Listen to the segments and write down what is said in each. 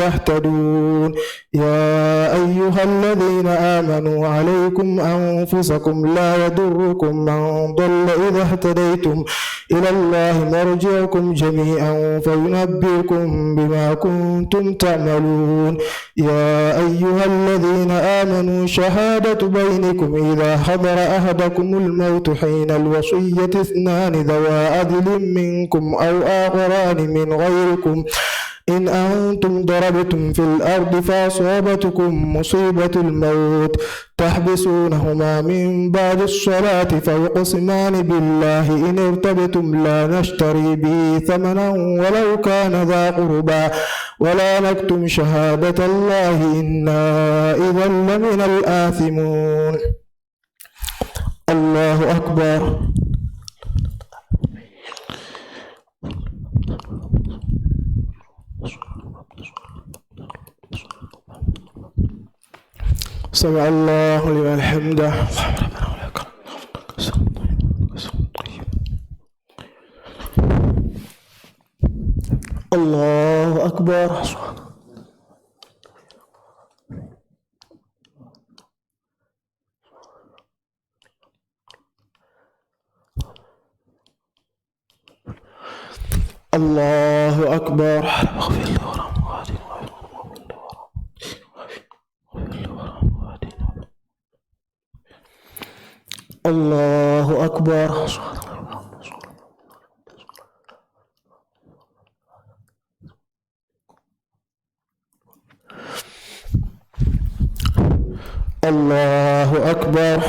يهتدون يا أيها الذين آمنوا عليكم أنفسكم لا يضركم من ضل إذا اهتديتم إلى الله مرجعكم جميعا فينبئكم بما كنتم تعملون يا أيها الذين آمنوا شهادة بينكم إذا حضر أحدكم الموت حين الوصية اثنان ذوى عدل منكم أو آخران من غيركم إن أنتم ضربتم في الأرض فأصابتكم مصيبة الموت تحبسونهما من بعد الصلاة فيقسمان بالله إن ارتبتم لا نشتري به ثمنا ولو كان ذا قربى ولا نكتم شهادة الله إنا إذا لمن الآثمون. الله أكبر. سمع الله لمن حمده. الله أكبر. الله أكبر. الله أكبر. الله أكبر.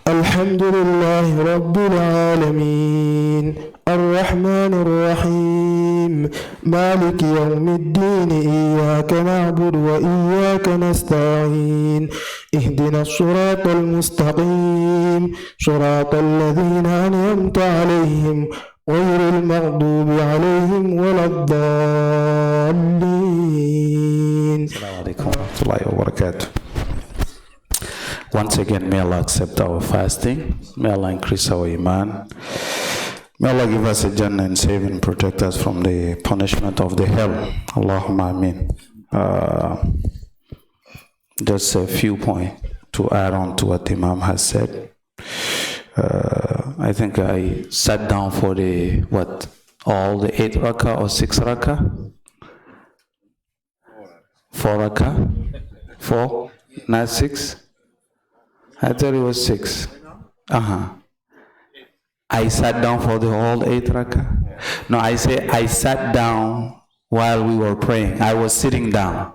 الحمد لله رب العالمين الرحمن الرحيم مالك يوم الدين إياك نعبد وإياك نستعين اهدنا الصراط المستقيم صراط الذين أنعمت عليهم غير المغضوب عليهم ولا الضالين. السلام عليكم ورحمة الله وبركاته. Once again, may Allah accept our fasting. May Allah increase our iman. May Allah give us a Jannah and save and protect us from the punishment of the hell. Allahumma Ameen. Just a few points to add on to what Imam has said. I think I sat down for all the 8 rakah or 6 rakah? 4 rakah? 4? Not 6? I thought it was 6. I sat down for the whole 8 rakah? No, I say I sat down while we were praying. I was sitting down.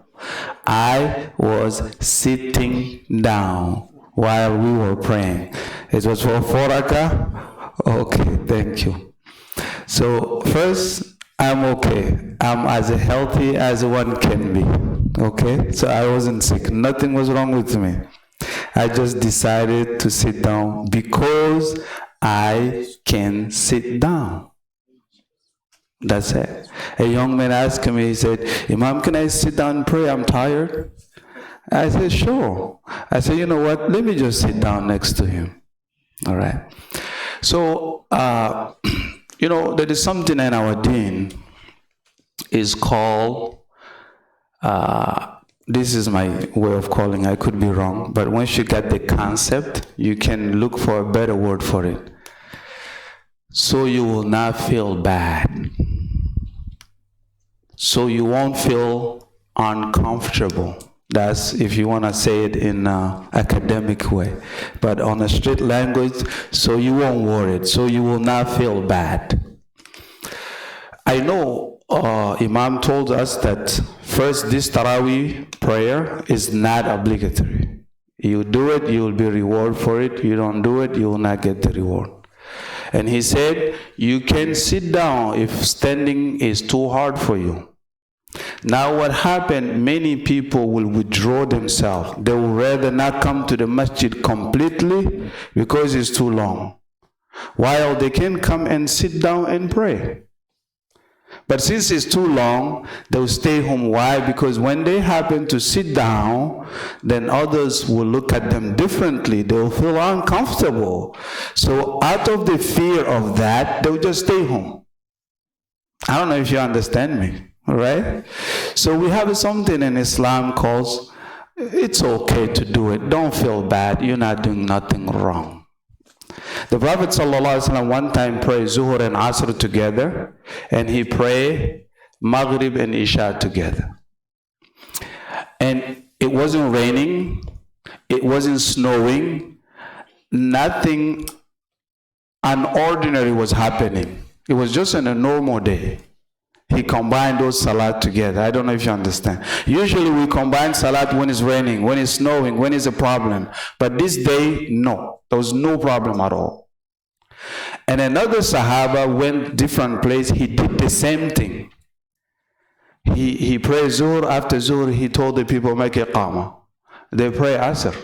I was sitting down while we were praying. It was for 4 rakah? Okay, thank you. So first, I'm okay. I'm as healthy as one can be. Okay, so I wasn't sick. Nothing was wrong with me. I just decided to sit down because I can sit down. That's it. A young man asked me, he said, Imam, can I sit down and pray? I'm tired. I said, sure. I said, you know what? Let me just sit down next to him. All right. So, there is something in our deen is called, this is my way of calling, I could be wrong, but once you get the concept, you can look for a better word for it. So you will not feel bad. So you won't feel uncomfortable. That's if you want to say it in an academic way. But on a street language, so you won't worry, so you will not feel bad. I know Imam told us that first, this Taraweeh prayer is not obligatory. You do it, you will be rewarded for it. You don't do it, you will not get the reward. And he said, you can sit down if standing is too hard for you. Now what happened, many people will withdraw themselves. They will rather not come to the masjid completely because it's too long. While they can come and sit down and pray. But since it's too long, they'll stay home. Why? Because when they happen to sit down, then others will look at them differently. They'll feel uncomfortable. So out of the fear of that, they'll just stay home. I don't know if you understand me. All right? So we have something in Islam called, it's okay to do it. Don't feel bad. You're not doing nothing wrong. The Prophet ﷺ one time prayed Zuhur and Asr together, and he prayed Maghrib and Isha together. And it wasn't raining, it wasn't snowing, nothing unordinary was happening. It was just on a normal day. He combined those salat together. I don't know if you understand. Usually we combine salat when it's raining, when it's snowing, when it's a problem. But this day, no. There was no problem at all. And another Sahaba went different place. He did the same thing. He prayed Zuhr. After Zuhr, he told the people, make iqamah. They pray Asr.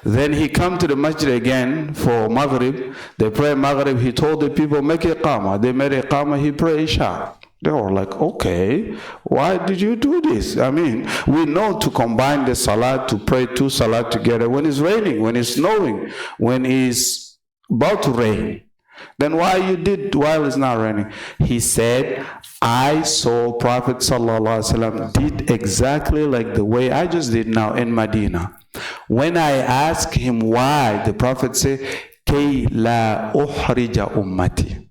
Then he come to the masjid again for Maghrib. They pray Maghrib. He told the people, make iqamah. They made iqamah. He prayed Isha. They were like, okay, why did you do this? I mean, we know to combine the salat, to pray two salat together when it's raining, when it's snowing, when it's about to rain. Then why you did while it's not raining? He said, I saw Prophet ﷺ did exactly like the way I just did now in Medina. When I asked him why, the Prophet said, Kay la uhrija ummati.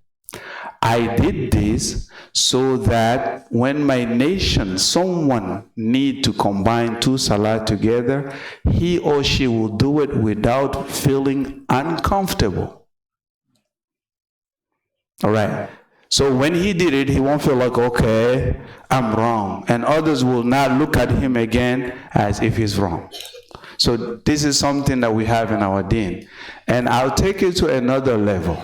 I did this so that when my nation, someone need to combine two salat together, he or she will do it without feeling uncomfortable. All right. So when he did it, he won't feel like, okay, I'm wrong. And others will not look at him again as if he's wrong. So this is something that we have in our deen. And I'll take it to another level.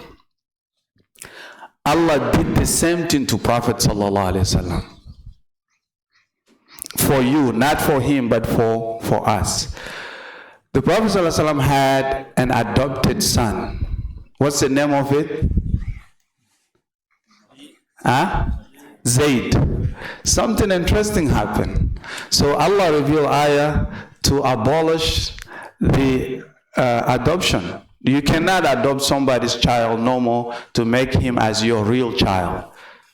Allah did the same thing to Prophet ﷺ. For you, not for him, but for us. The Prophet ﷺ had an adopted son. What's the name of it? Zayd. Something interesting happened. So Allah revealed ayah to abolish the adoption. You cannot adopt somebody's child no more to make him as your real child.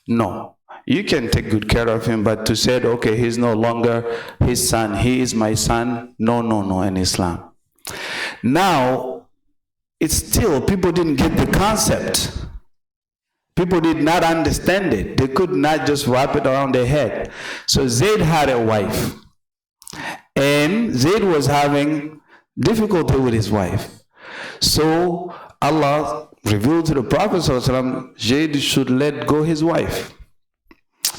No. You can take good care of him, but to say, okay, he's no longer his son, he is my son, no, in Islam. Now, it's still, people didn't get the concept. People did not understand it. They could not just wrap it around their head. So Zayd had a wife. And Zayd was having difficulty with his wife. So Allah revealed to the Prophet ﷺ, Zayd should let go his wife.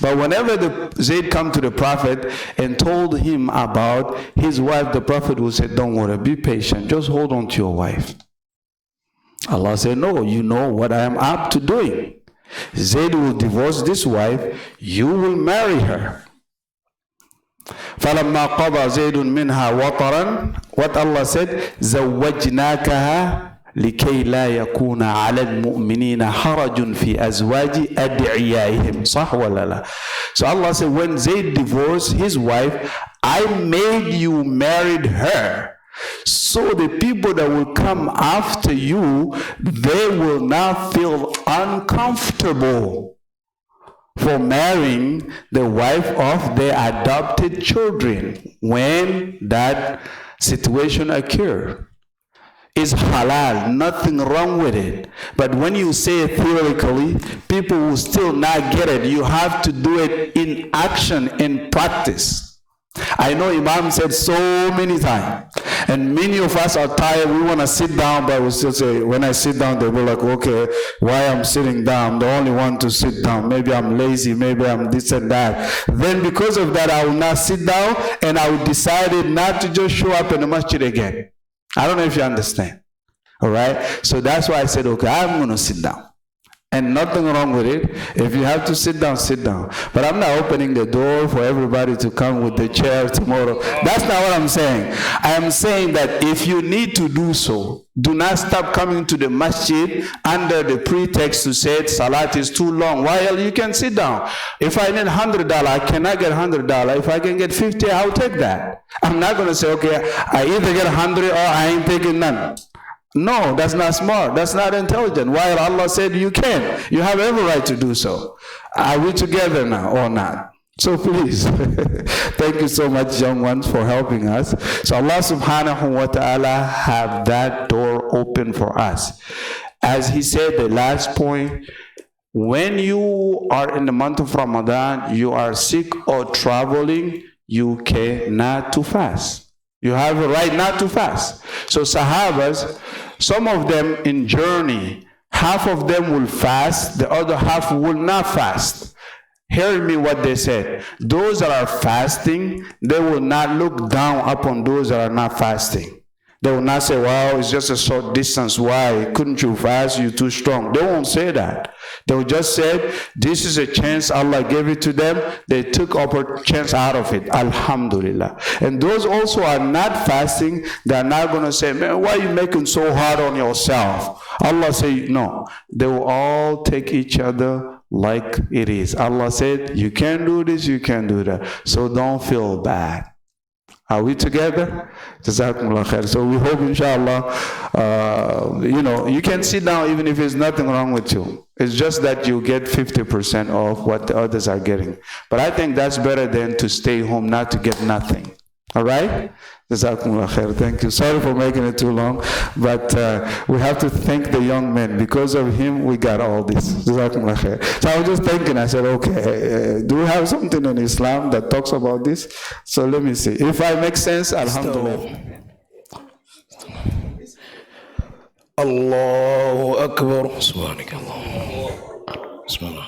But whenever Zayd come to the Prophet and told him about his wife, the Prophet would say, don't worry, be patient, just hold on to your wife. Allah said, no, you know what I am up to doing. Zayd will divorce this wife, you will marry her. فَلَمَّا قَضَى زَيْدٌ مِنْهَا وَطَرًا. What Allah said, زَوَّجْنَاكَهَا لِكَيْ لَا يَكُونَ عَلَى الْمُؤْمِنِينَ حَرَجٌ فِي أَزْوَاجِ أَدْعِيَائِهِمْ صح ولا لا? So Allah said, when Zayd divorced his wife, I made you marry her. So the people that will come after you, they will not feel uncomfortable for marrying the wife of their adopted children when that situation occurs. It's halal, nothing wrong with it. But when you say it theoretically, people will still not get it. You have to do it in action, in practice. I know Imam said so many times, and many of us are tired. We want to sit down, but we still say, when I sit down, they'll be like, okay, why I'm sitting down? I'm the only one to sit down. Maybe I'm lazy, maybe I'm this and that. Then because of that, I will not sit down, and I will decide not to just show up in the masjid again. I don't know if you understand. All right? So that's why I said, okay, I'm going to sit down. And nothing wrong with it. If you have to sit down, sit down. But I'm not opening the door for everybody to come with the chair tomorrow. That's not what I'm saying. I am saying that if you need to do so, do not stop coming to the masjid under the pretext to say salat is too long. While you can sit down. If I need $100, I cannot get $100. If I can get 50, I'll take that. I'm not going to say, okay, I either get 100 or I ain't taking none. No, that's not smart. That's not intelligent. While Allah said you can. You have every right to do so. Are we together now or not? So please, thank you so much, young ones, for helping us. So Allah subhanahu wa ta'ala have that door open for us. As he said, the last point, when you are in the month of Ramadan, you are sick or traveling, you cannot to fast. You have a right not to fast. So Sahabas, some of them in journey, half of them will fast, the other half will not fast. Hear me what they said. Those that are fasting, they will not look down upon those that are not fasting. They will not say, wow, it's just a short distance. Why? Couldn't you fast? You're too strong. They won't say that. They will just say, this is a chance Allah gave it to them. They took a chance out of it. Alhamdulillah. And those also are not fasting. They're not going to say, man, why are you making so hard on yourself? Allah say, no. They will all take each other like it is. Allah said, you can't do this, you can't do that. So don't feel bad. Are we together? Jazakumullah khair. So we hope, inshallah, you can sit down even if there's nothing wrong with you. It's just that you get 50% of what the others are getting. But I think that's better than to stay home, not to get nothing. All right? Jazakumullah khair. Thank you. Sorry for making it too long, but we have to thank the young men. Because of him, we got all this. Jazakumullah khair. So I was just thinking, I said, okay, do we have something in Islam that talks about this? So let me see. If I make sense, alhamdulillah. Allahu Akbar. Subhanakallah. Bismillah.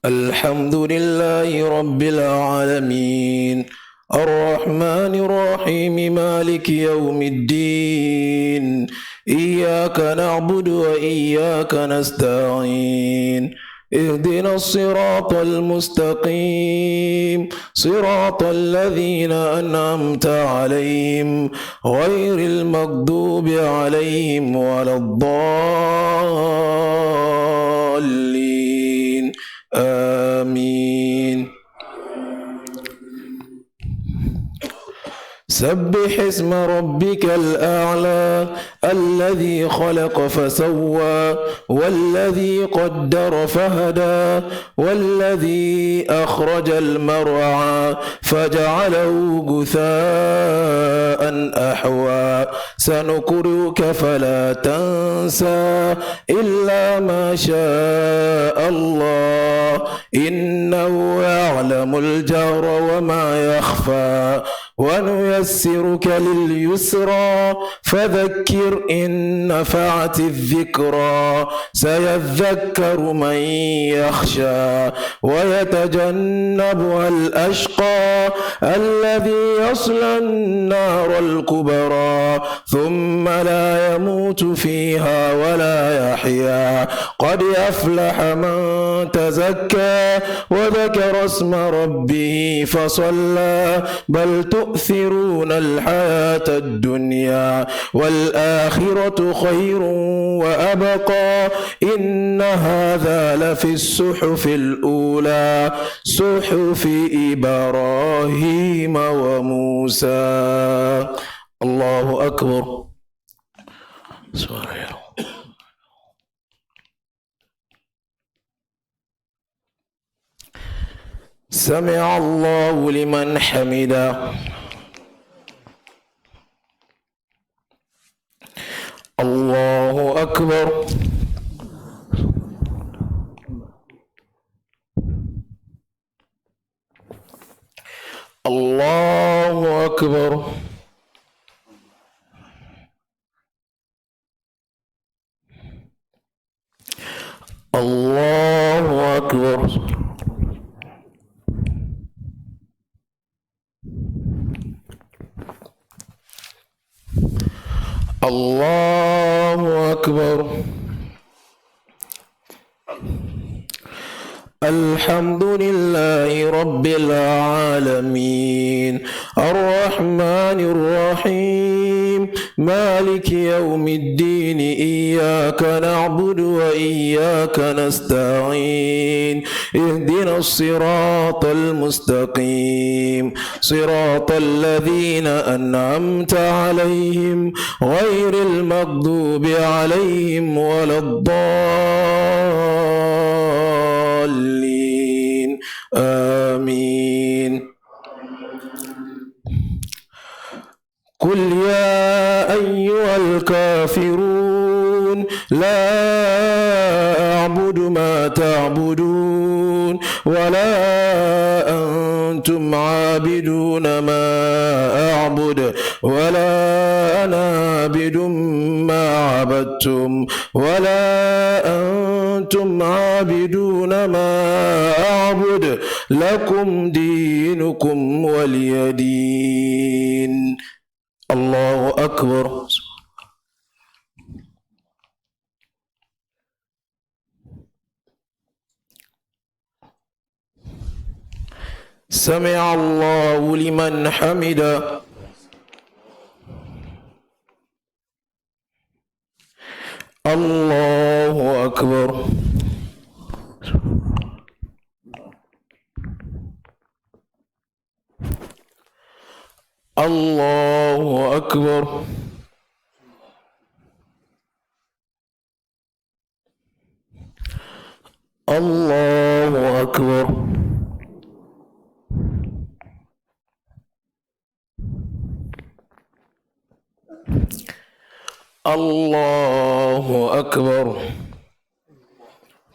الحمد لله رب العالمين الرحمن الرحيم مالك يوم الدين إياك نعبد وإياك نستعين اهدنا الصراط المستقيم صراط الذين أنعمت عليهم غير المغضوب عليهم ولا الضالين آمين سبح اسم ربك الأعلى الذي خلق فسوى والذي قدر فهدى والذي أخرج المرعى فجعله غثاء أحوى سنقرئك فلا تنسى إلا ما شاء الله إنه يعلم الجهر وما يخفى ونيسرك لليسرى فذكر إن نفعت الذكرى سيذكر من يخشى ويتجنبها الأشقى الذي يصلى النار الكبرى ثم لا يموت فيها ولا يحيا قد أفلح من تزكى وذكر اسم ربه فصلى بل تؤثرون الحياة الدنيا والآخرة خير وأبقى إن هذا لفي الصحف الأولى صحف إبراهيم وموسى الله أكبر سمع الله لمن حمده الله أكبر الله أكبر الله أكبر الله أكبر الحمد لله رب العالمين الرحمن الرحيم مالك يوم الدين إياك نعبد وإياك نستعين اهدنا الصراط المستقيم صراط الذين أنعمت عليهم غير المغضوب عليهم ولا الضالين آمين. قل يا أيها الكافرون لا أعبد ما تعبدون ولا أنتم عابدون ما أعبد ولا أنا عابد ما عبدتم ولا أنتم عابدون ما أعبد لكم دينكم ولي دين. الله أكبر. سمع الله لمن حمده. الله أكبر. الله أكبر. الله أكبر. الله أكبر.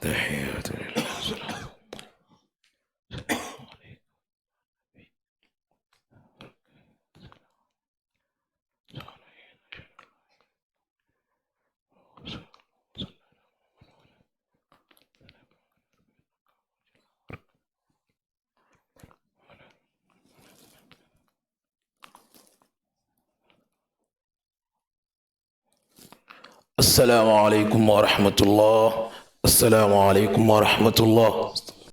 تحيات لله. السلام عليكم ورحمة الله. السلام عليكم ورحمة الله.